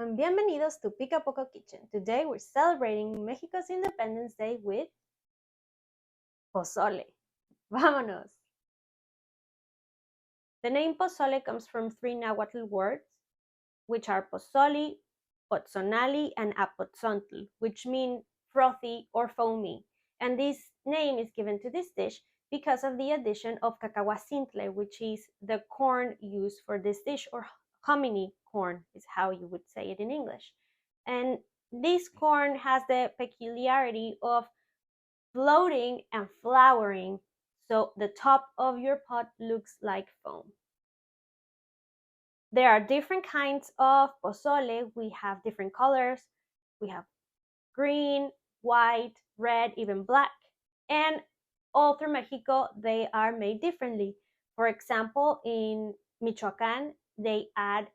and bienvenidos to Pica Poco Kitchen. Today we're celebrating Mexico's Independence Day with pozole. Vámonos! The name pozole comes from three Nahuatl words, which are pozoli, potzonali, and apotzontl, which mean frothy or foamy. And this name is given to this dish because of the addition of cacahuacintle, which is the corn used for this dish, or hominy corn is how you would say it in English. And this corn has the peculiarity of floating and flowering, so the top of your pot looks like foam. There are different kinds of pozole. We have different colors. We have green, white, red, even black. And all through Mexico, they are made differently. For example, in Michoacán, they add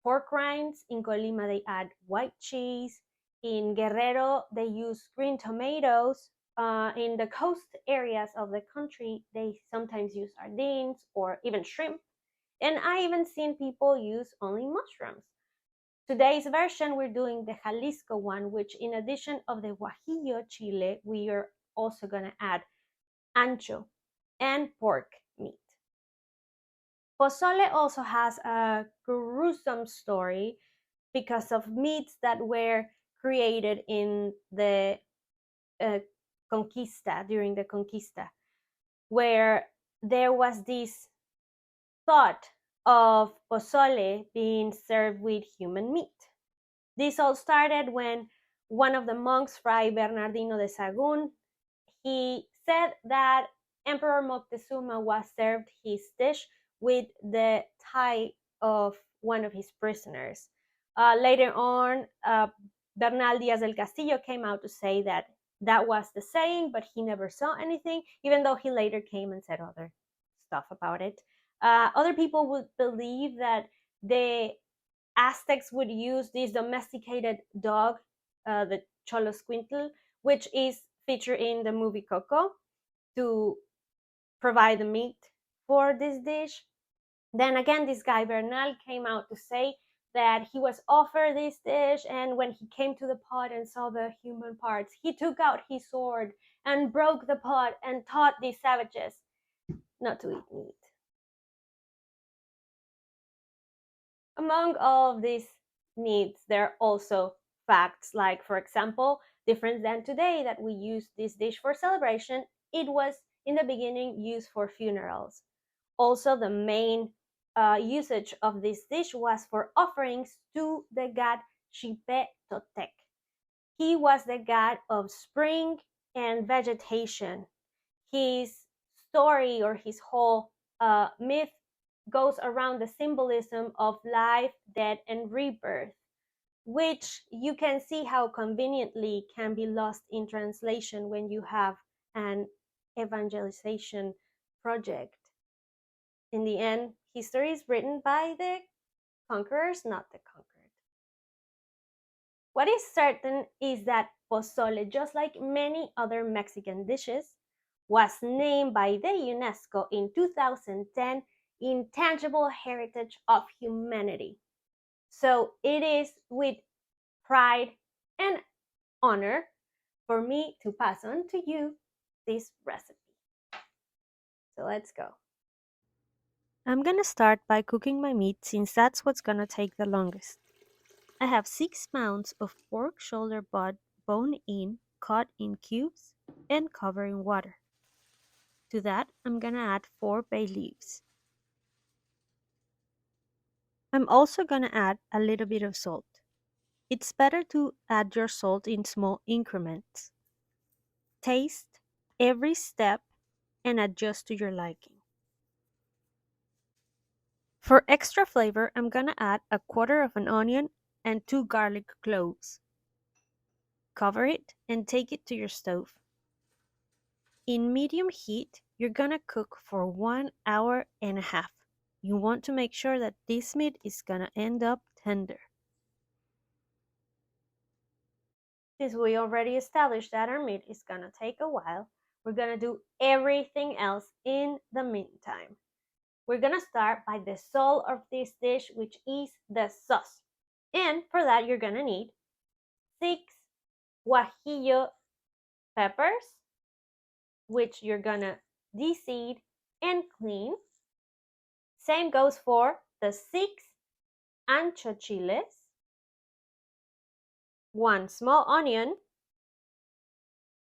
pork rinds. In Colima, they add white cheese. In Guerrero, they use green tomatoes. In the coast areas of the country, they sometimes use sardines or even shrimp. And I even seen people use only mushrooms. Today's version, we're doing the Jalisco one, which in addition of the Guajillo chile, we are also gonna add ancho and pork meat. Pozole also has a gruesome story because of meats that were created in the conquista, during the conquista, where there was this thought of pozole being served with human meat. This all started when one of the monks, Fray Bernardino de Sahagún, he said that Emperor Moctezuma was served his dish with the thigh of one of his prisoners. Later on, Bernal Díaz del Castillo came out to say that that was the saying, but he never saw anything, even though he later came and said other stuff about it. Other people would believe that the Aztecs would use this domesticated dog, the Choloscuintl, which is featured in the movie Coco, to provide the meat for this dish. Then again, this guy Bernal came out to say that he was offered this dish, and when he came to the pot and saw the human parts, he took out his sword and broke the pot and taught these savages not to eat meat. Among all of these needs, there are also facts like, for example, different than today that we use this dish for celebration, it was in the beginning used for funerals. Also, the main usage of this dish was for offerings to the god Xipe Totec. He was the god of spring and vegetation. His story, or his whole myth, goes around the symbolism of life, death, and rebirth, which you can see how conveniently can be lost in translation when you have an evangelization project. In the end, history is written by the conquerors, not the conquered. What is certain is that pozole, just like many other Mexican dishes, was named by the UNESCO in 2010 Intangible Heritage of Humanity. So it is with pride and honor for me to pass on to you this recipe. So let's go. I'm gonna start by cooking my meat, since that's what's gonna take the longest. I have 6 pounds of pork shoulder bone in, cut in cubes, and covered in water. To that, I'm gonna add 4 bay leaves. I'm also gonna add a little bit of salt. It's better to add your salt in small increments. Taste every step and adjust to your liking. For extra flavor, I'm gonna add 1/4 of an onion and 2 garlic cloves. Cover it and take it to your stove. In medium heat, you're gonna cook for 1 hour and a half. You want to make sure that this meat is gonna end up tender. Since we already established that our meat is gonna take a while, we're gonna do everything else in the meantime. We're gonna start by the soul of this dish, which is the sauce. And for that, you're gonna need 6 Guajillo peppers, which you're gonna deseed and clean. Same goes for the 6 Ancho chiles, 1 small onion,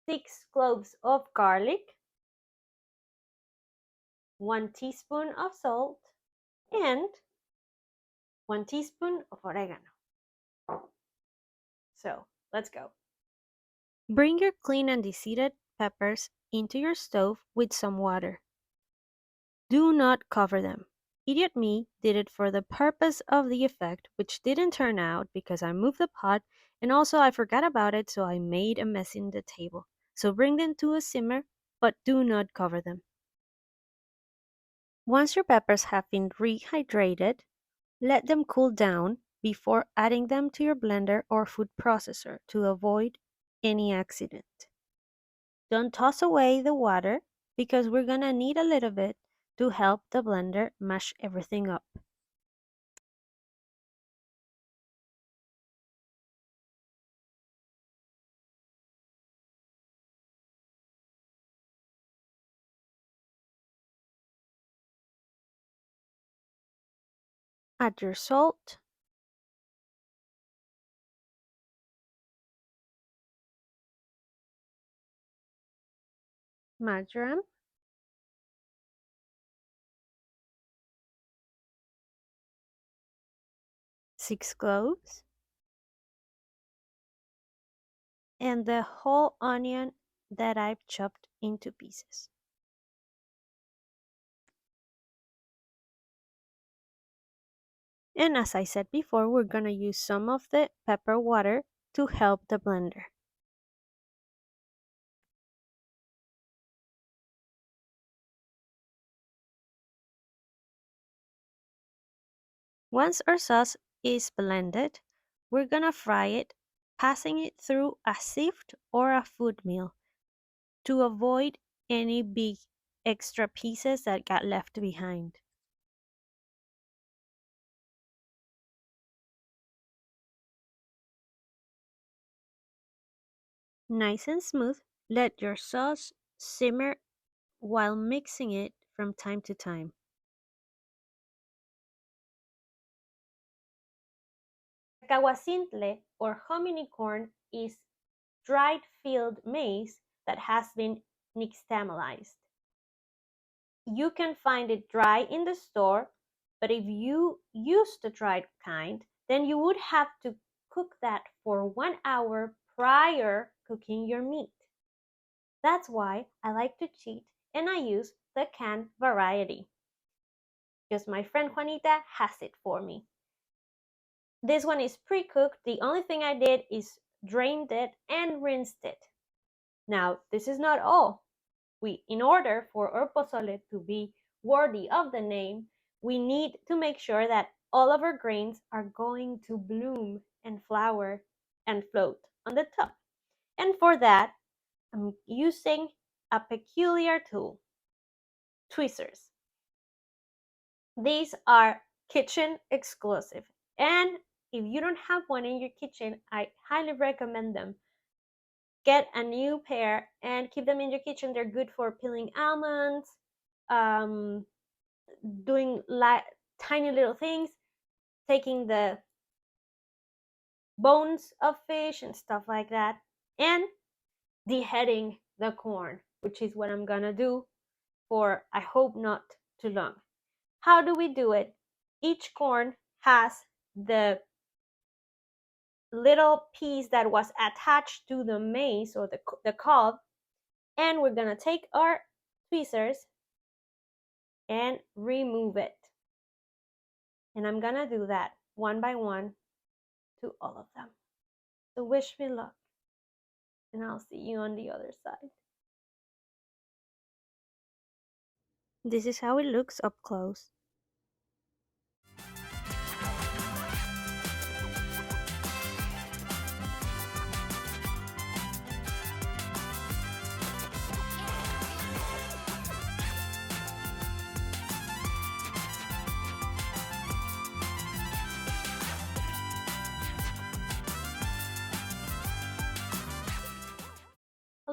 6 cloves of garlic, 1 teaspoon of salt, and 1 teaspoon of oregano. So let's go. Bring your clean and deseeded peppers into your stove with some water. Do not cover them. Idiot me did it for the purpose of the effect, which didn't turn out because I moved the pot and also I forgot about it, so I made a mess in the table. So bring them to a simmer, but do not cover them. Once your peppers have been rehydrated, let them cool down before adding them to your blender or food processor to avoid any accident. Don't toss away the water because we're gonna need a little bit to help the blender mash everything up. Add your salt, marjoram, 6 cloves, and the whole onion that I've chopped into pieces. And as I said before, we're gonna use some of the pepper water to help the blender. Once our sauce is blended, we're gonna fry it, passing it through a sieve or a food mill to avoid any big extra pieces that got left behind. Nice and smooth, let your sauce simmer while mixing it from time to time. Cacahuacintle or hominy corn is dried field maize that has been nixtamalized. You can find it dry in the store, but if you use the dried kind, then you would have to cook that for 1 hour prior cooking your meat. That's why I like to cheat and I use the canned variety, because my friend Juanita has it for me. This one is pre-cooked. The only thing I did is drained it and rinsed it. Now, this is not all. In order for our pozole to be worthy of the name, we need to make sure that all of our grains are going to bloom and flower and float on the top. And for that, I'm using a peculiar tool, tweezers. These are kitchen exclusive. And if you don't have one in your kitchen, I highly recommend them. Get a new pair and keep them in your kitchen. They're good for peeling almonds, doing tiny little things, taking the bones of fish and stuff like that, and deheading the corn, which is what I'm gonna do for, I hope, not too long. How do we do it? Each corn has the little piece that was attached to the maize or the cob, and we're gonna take our tweezers and remove it. And I'm gonna do that one by one to all of them. So wish me luck, and I'll see you on the other side. This is how it looks up close.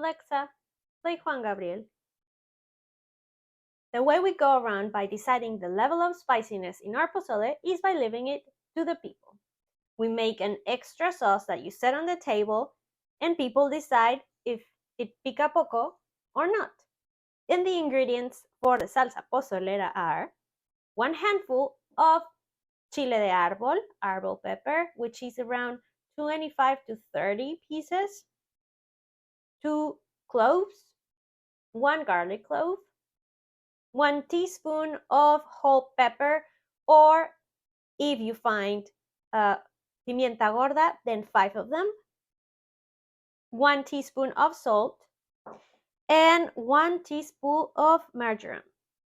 Alexa, play Juan Gabriel. The way we go around by deciding the level of spiciness in our pozole is by leaving it to the people. We make an extra sauce that you set on the table, and people decide if it pica poco or not. And the ingredients for the salsa pozolera are 1 handful of chile de árbol pepper, which is around 25 to 30 pieces, 2 cloves, 1 garlic clove, 1 teaspoon of whole pepper, or if you find pimienta gorda, then 5 of them, 1 teaspoon of salt, and 1 teaspoon of marjoram,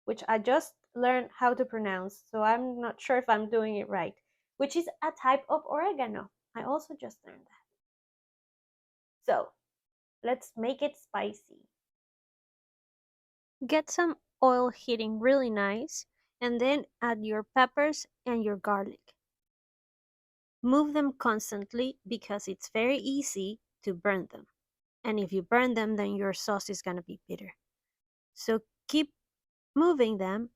which I just learned how to pronounce, so I'm not sure if I'm doing it right, which is a type of oregano. I also just learned that. So let's make it spicy. Get some oil heating really nice, and then add your peppers and your garlic. Move them constantly because it's very easy to burn them. And if you burn them, then your sauce is going to be bitter. So keep moving them,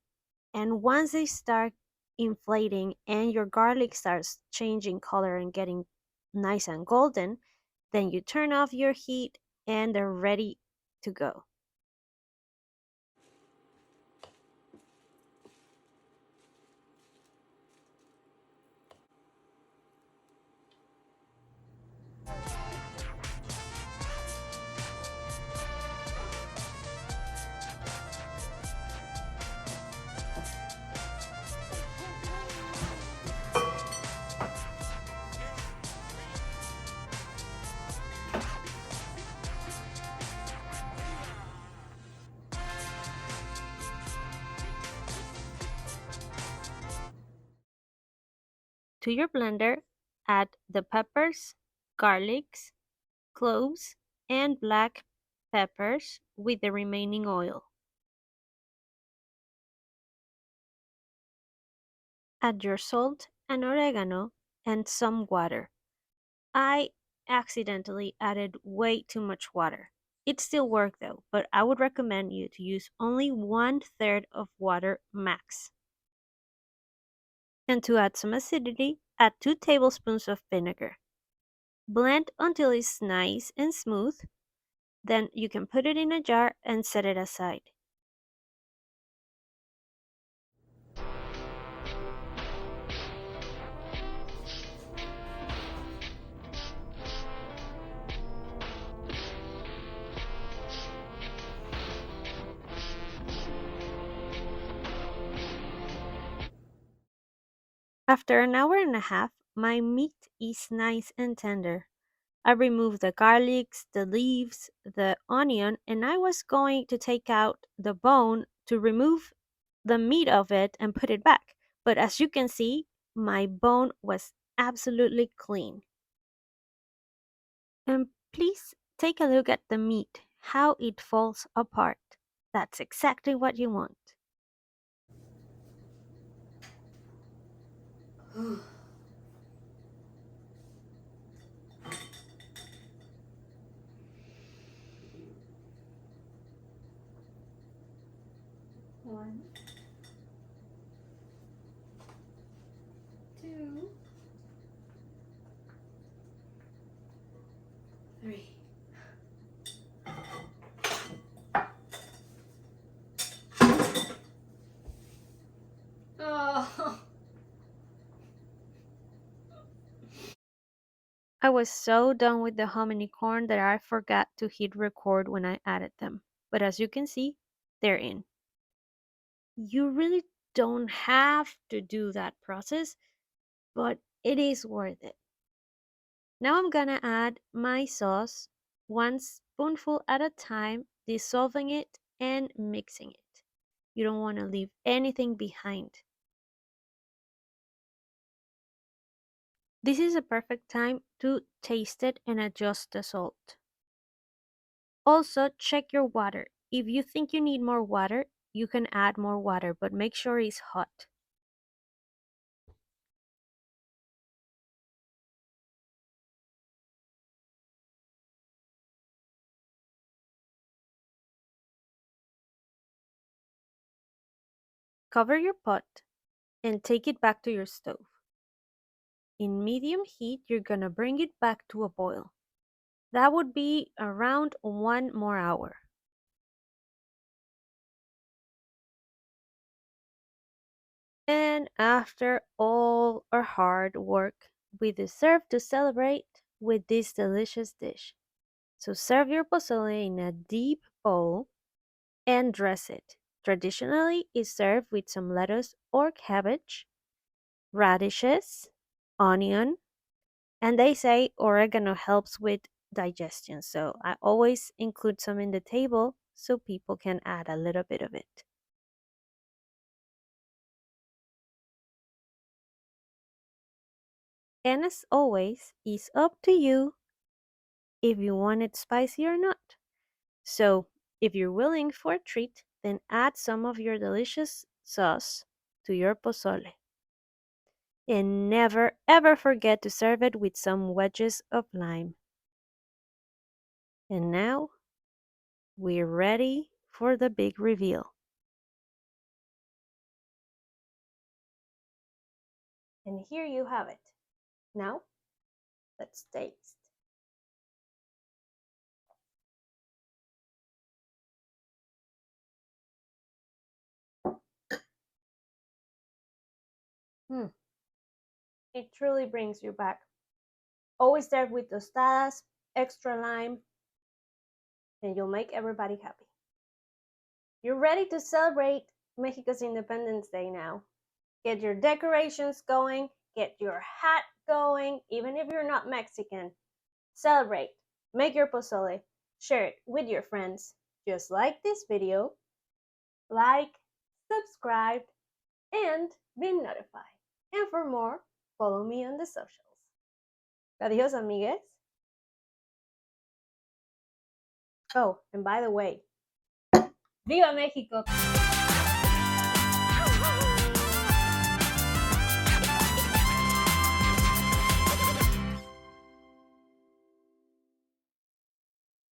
and once they start inflating and your garlic starts changing color and getting nice and golden, then you turn off your heat and they're ready to go. To your blender, add the peppers, garlics, cloves, and black peppers with the remaining oil. Add your salt and oregano and some water. I accidentally added way too much water. It still worked though, but I would recommend you to use only 1/3 of water max. And to add some acidity, add 2 tablespoons of vinegar. Blend until it's nice and smooth, then you can put it in a jar and set it aside. After an hour and a half, my meat is nice and tender. I removed the garlics, the leaves, the onion, and I was going to take out the bone to remove the meat of it and put it back. But as you can see, my bone was absolutely clean. And please take a look at the meat, how it falls apart. That's exactly what you want. One, two, three. Oh. I was so done with the hominy corn that I forgot to hit record when I added them. But as you can see, they're in. You really don't have to do that process, but it is worth it. Now I'm gonna add my sauce, 1 spoonful at a time, dissolving it and mixing it. You don't want to leave anything behind. This is a perfect time to taste it and adjust the salt. Also, check your water. If you think you need more water, you can add more water, but make sure it's hot. Cover your pot and take it back to your stove. In medium heat, you're gonna bring it back to a boil. That would be around 1 more hour. And after all our hard work, we deserve to celebrate with this delicious dish. So serve your pozole in a deep bowl and dress it. Traditionally, it's served with some lettuce or cabbage, radishes, onion, and they say oregano helps with digestion. So I always include some in the table so people can add a little bit of it. And as always, it's up to you if you want it spicy or not. So if you're willing for a treat, then add some of your delicious sauce to your pozole. And never ever forget to serve it with some wedges of lime. And now we're ready for the big reveal. And here you have it. Now, let's taste. Mm, it truly brings you back. Always serve with tostadas, extra lime, and you'll make everybody happy. You're ready to celebrate Mexico's Independence Day now. Get your decorations going, get your hat going, even if you're not Mexican. Celebrate, make your pozole, share it with your friends. Just like this video, like, subscribe, and be notified. And for more, follow me on the socials. Adios, amigues. Oh, and by the way, Viva Mexico!